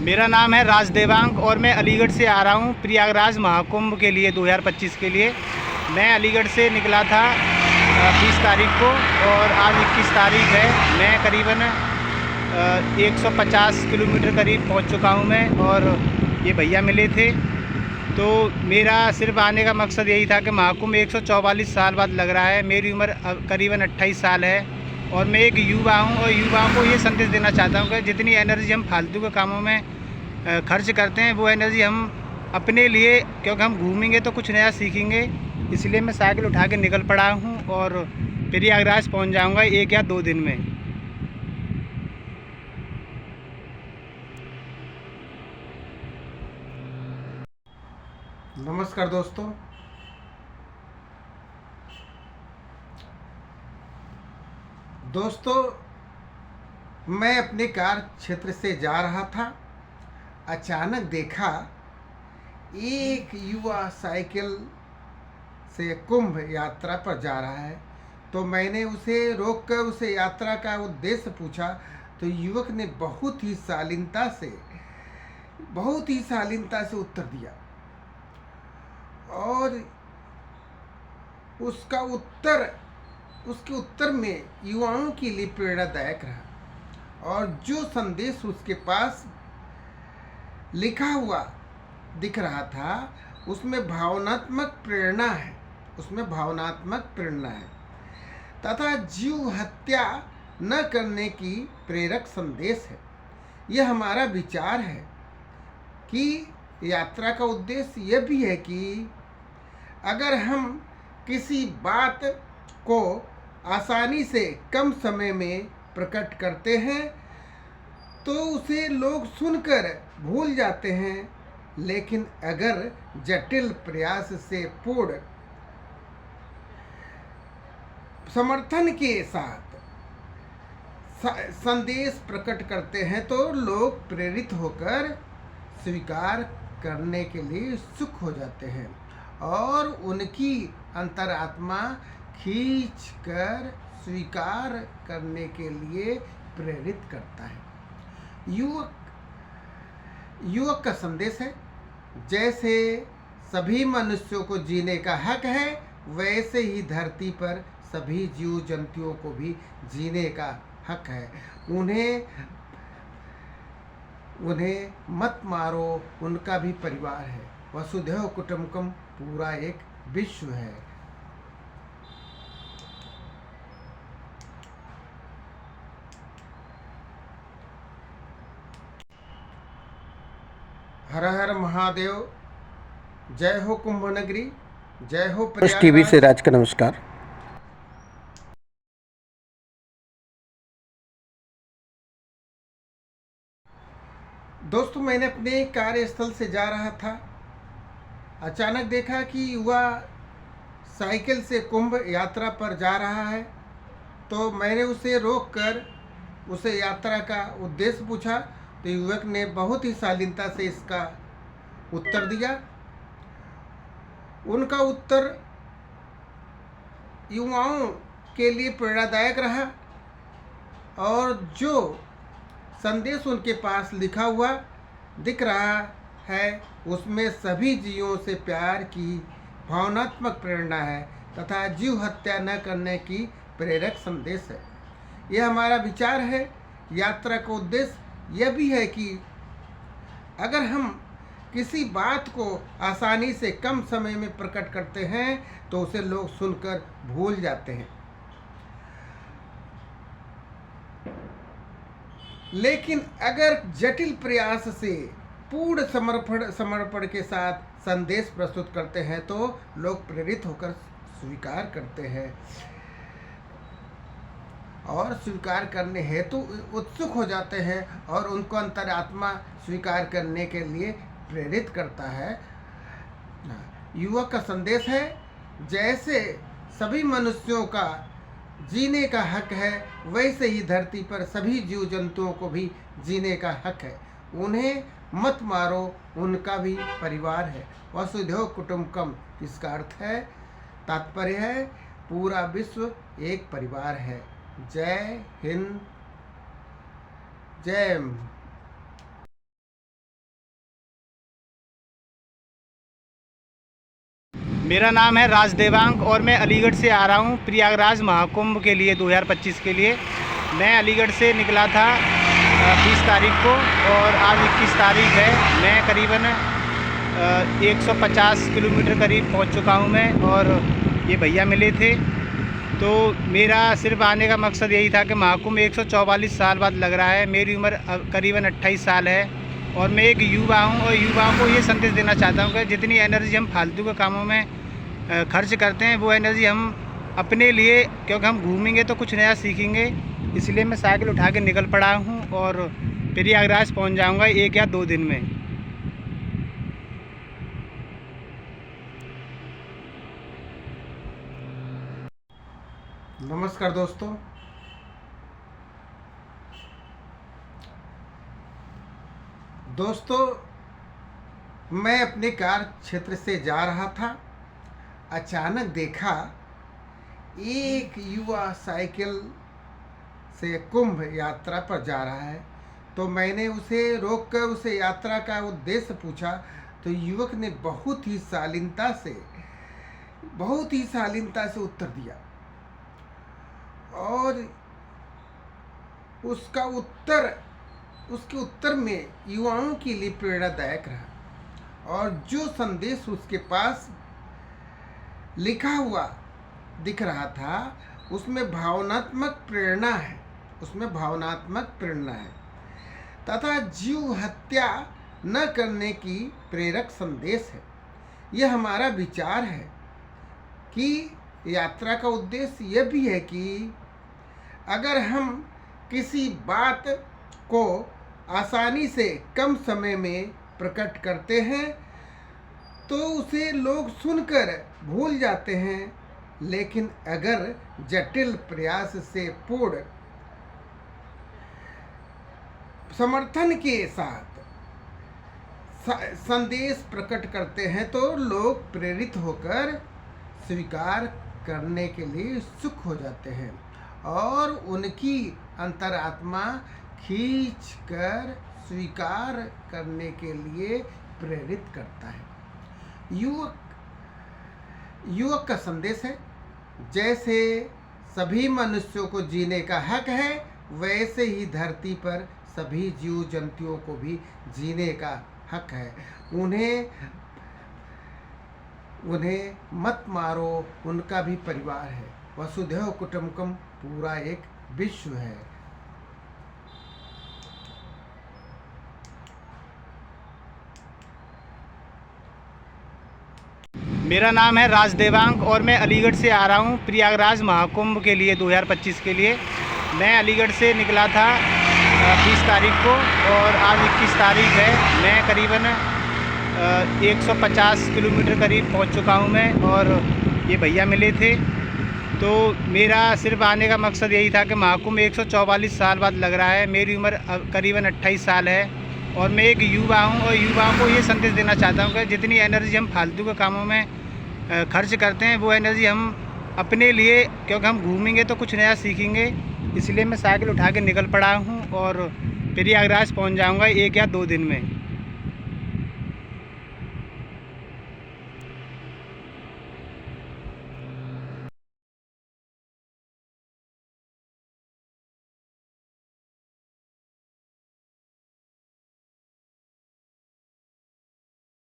मेरा नाम है राज देवांग और मैं अलीगढ़ से आ रहा हूँ प्रयागराज महाकुंभ के लिए 2025 के लिए। मैं अलीगढ़ से निकला था 20 तारीख को और आज 21 तारीख है। मैं करीबन 150 किलोमीटर करीब पहुँच चुका हूँ मैं, और ये भैया मिले थे। तो मेरा सिर्फ आने का मकसद यही था कि महाकुंभ 144 साल बाद लग रहा है। मेरी उम्र करीबन 28 साल है और मैं एक युवा हूँ, और युवाओं को ये संदेश देना चाहता हूँ कि जितनी एनर्जी हम फालतू के कामों में खर्च करते हैं, वो एनर्जी हम अपने लिए, क्योंकि हम घूमेंगे तो कुछ नया सीखेंगे। इसलिए मैं साइकिल उठा के निकल पड़ा हूँ और प्रयागराज पहुँच जाऊँगा 1 या 2 दिन में। नमस्कार दोस्तों, मैं अपने कार्य क्षेत्र से जा रहा था। अचानक देखा एक युवा साइकिल से कुंभ यात्रा पर जा रहा है। तो मैंने उसे रोककर उसे यात्रा का उद्देश्य पूछा, तो युवक ने बहुत ही शालीनता से उत्तर दिया, और उसके उत्तर में युवाओं के लिए प्रेरणादायक रहा। और जो संदेश उसके पास लिखा हुआ दिख रहा था, उसमें भावनात्मक प्रेरणा है तथा जीव हत्या न करने की प्रेरक संदेश है। यह हमारा विचार है कि यात्रा का उद्देश्य यह भी है कि अगर हम किसी बात को आसानी से कम समय में प्रकट करते हैं तो उसे लोग सुनकर भूल जाते हैं, लेकिन अगर जटिल प्रयास से पूर्ण समर्थन के साथ संदेश प्रकट करते हैं तो लोग प्रेरित होकर स्वीकार करने के लिए उत्सुक हो जाते हैं, और उनकी अंतरात्मा खींच कर स्वीकार करने के लिए प्रेरित करता है। युवक का संदेश है, जैसे सभी मनुष्यों को जीने का हक है, वैसे ही धरती पर सभी जीव जंतुओं को भी जीने का हक है। उन्हें मत मारो, उनका भी परिवार है। वसुधैव कुटुंबकम पूरा एक विश्व है। हर हर महादेव। जय हो कुंभ नगरी, जय हो प्रयागराज। टीवी से राज का नमस्कार। दोस्तों, मैंने अपने कार्यस्थल से जा रहा था। अचानक देखा कि युवा साइकिल से कुंभ यात्रा पर जा रहा है। तो मैंने उसे रोककर उसे यात्रा का उद्देश्य पूछा, तो युवक ने बहुत ही शालीनता से इसका उत्तर दिया। उनका उत्तर युवाओं के लिए प्रेरणादायक रहा, और जो संदेश उनके पास लिखा हुआ दिख रहा है उसमें सभी जीवों से प्यार की भावनात्मक प्रेरणा है तथा जीव हत्या न करने की प्रेरक संदेश है। यह हमारा विचार है। यात्रा का उद्देश्य यह भी है कि अगर हम किसी बात को आसानी से कम समय में प्रकट करते हैं तो उसे लोग सुनकर भूल जाते हैं, लेकिन अगर जटिल प्रयास से पूर्ण समर्पण के साथ संदेश प्रस्तुत करते हैं तो लोग प्रेरित होकर स्वीकार करते हैं, और स्वीकार करने हेतु उत्सुक हो जाते हैं, और उनको अंतरात्मा स्वीकार करने के लिए प्रेरित करता है। युवक का संदेश है, जैसे सभी मनुष्यों का जीने का हक है, वैसे ही धरती पर सभी जीव जंतुओं को भी जीने का हक है। उन्हें मत मारो, उनका भी परिवार है। वसुधैव कुटुंबकम, इसका अर्थ है, तात्पर्य है, पूरा विश्व एक परिवार है। जय हिंद, जय मेरा नाम है राज देवांग और मैं अलीगढ़ से आ रहा हूँ प्रयागराज महाकुंभ के लिए 2025 के लिए। मैं अलीगढ़ से निकला था 20 तारीख को और आज 21 तारीख है। मैं करीबन 150 किलोमीटर करीब पहुँच चुका हूँ मैं, और ये भैया मिले थे। तो मेरा सिर्फ आने का मकसद यही था कि महाकुंभ 144 साल बाद लग रहा है। मेरी उम्र करीबन 28 साल है और मैं एक युवा हूँ, और युवाओं को ये संदेश देना चाहता हूँ कि जितनी एनर्जी हम फालतू के कामों में खर्च करते हैं, वो एनर्जी हम अपने लिए, क्योंकि हम घूमेंगे तो कुछ नया सीखेंगे। इसलिए मैं साइकिल उठा के निकल पड़ा हूँ और प्रयागराज पहुँच जाऊँगा 1 या 2 दिन में। नमस्कार दोस्तों, मैं अपने कार्य क्षेत्र से जा रहा था। अचानक देखा एक युवा साइकिल से कुंभ यात्रा पर जा रहा है। तो मैंने उसे रोककर उसे यात्रा का उद्देश्य पूछा, तो युवक ने बहुत ही शालीनता से उत्तर दिया, और उसके उत्तर में युवाओं के लिए प्रेरणादायक रहा। और जो संदेश उसके पास लिखा हुआ दिख रहा था, उसमें भावनात्मक प्रेरणा है तथा जीव हत्या न करने की प्रेरक संदेश है। यह हमारा विचार है कि यात्रा का उद्देश्य यह भी है कि अगर हम किसी बात को आसानी से कम समय में प्रकट करते हैं तो उसे लोग सुनकर भूल जाते हैं, लेकिन अगर जटिल प्रयास से पूर्ण समर्थन के साथ संदेश प्रकट करते हैं तो लोग प्रेरित होकर स्वीकार करने के लिए उत्सुक हो जाते हैं, और उनकी अंतरात्मा खींच कर स्वीकार करने के लिए प्रेरित करता है। युवक का संदेश है, जैसे सभी मनुष्यों को जीने का हक है, वैसे ही धरती पर सभी जीव जंतुओं को भी जीने का हक है। उन्हें मत मारो, उनका भी परिवार है। वसुधैव कुटुंबकम पूरा एक विश्व है। मेरा नाम है राज देवांग और मैं अलीगढ़ से आ रहा हूँ प्रयागराज महाकुंभ के लिए 2025 के लिए। मैं अलीगढ़ से निकला था 20 तारीख को और आज 21 तारीख है। मैं करीबन 150 किलोमीटर करीब पहुँच चुका हूँ मैं, और ये भैया मिले थे। तो मेरा सिर्फ आने का मकसद यही था कि महाकुंभ 144 साल बाद लग रहा है। मेरी उम्र करीबन 28 साल है और मैं एक युवा हूँ, और युवाओं को ये संदेश देना चाहता हूँ कि जितनी एनर्जी हम फालतू के कामों में खर्च करते हैं, वो एनर्जी हम अपने लिए, क्योंकि हम घूमेंगे तो कुछ नया सीखेंगे। इसलिए मैं साइकिल उठा के निकल पड़ा हूँ और प्रयागराज पहुँच जाऊँगा 1 या 2 दिन में।